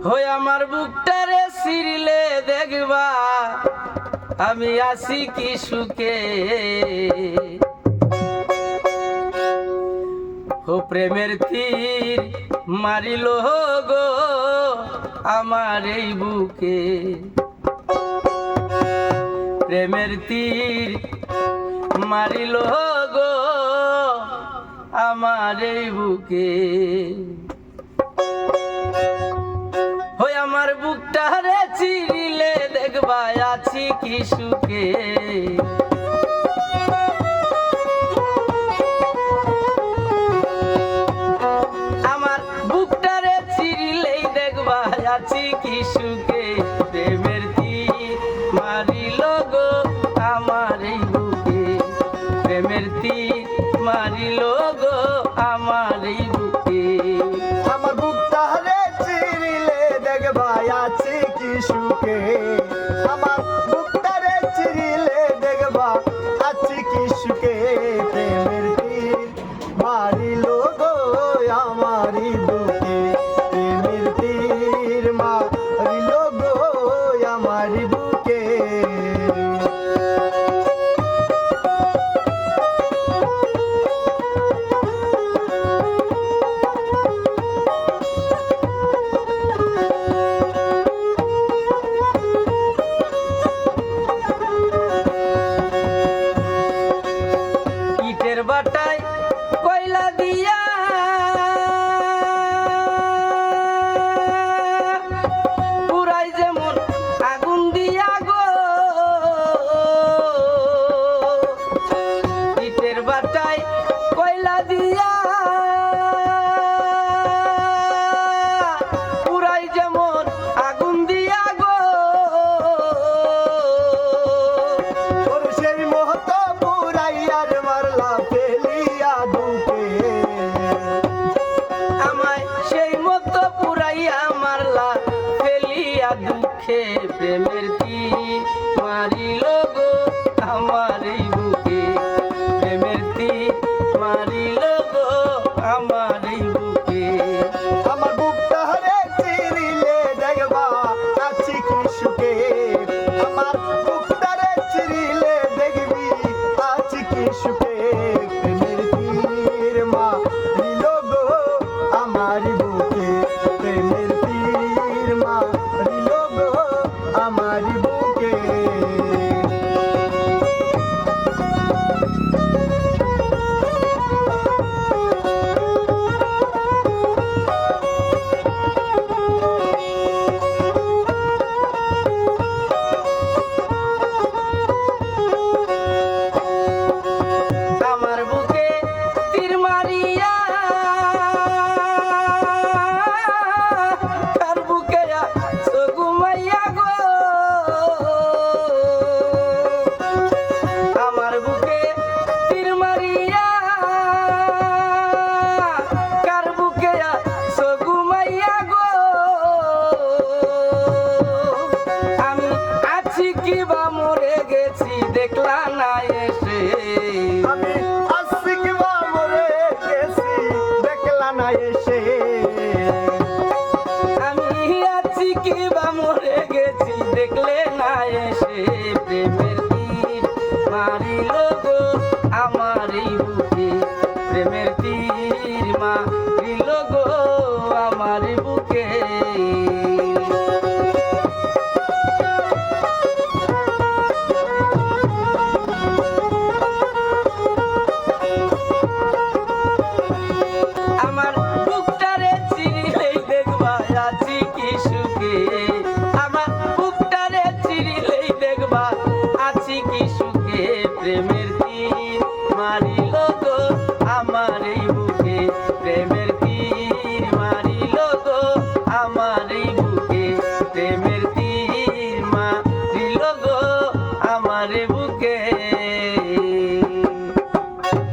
হই আমার বুকটারে সিরিলে দেখবা আমি আছি কি সুখে। ও প্রেমের তীর মারিল গো আমার এই বুকে, প্রেমের তীর মারিল গো আমার এই বুকে। হই আমার বুকটারে চিরিলে দেখবা আছি কি সুখে। আমার বুকটারে চিরিলেই দেখবা আছি কি সুখে। প্রেমের তীর মারিল গো আমার এই বুকে, প্রেমের তীর মারিল গো আমার এই বুকে। আমার বুকটারে চিরিলে দেখবা আছি কি সুখে। আমার বুকটারে চিরিলে দেখবা আছি কি সুখে। প্রেমের তীর মারিল গো আমারই বুকে, প্রেমের তীর মারিল গো আমারই বুকে। ইটের বাটায় কয়লা দিয়া পুরাই যেমন আগুন দিয়া গো, ইটের বাটায় কয়লা দিয়া পুরাই যেমন আগুন দিয়া গো। তোর সেই মহত পুরাইয়ার মারলা ফেলিয়া দুকে, আমায় সেই মতো পুরাইয়া মারলা ফেলিয়া দুঃখে। প্রেমের তীর মারিল গো আমার এই বুকে, প্রেমের তীর মারিল গো আমার এই বুকে। আমার বুকটারে চিরিলে দেখবা আছি কি সুখে। আমার বুকটারে চিরিলে দেখবি আছি কি সুখে। প্রেমের তীর মারিল গো আমার বুকে, প্রেমের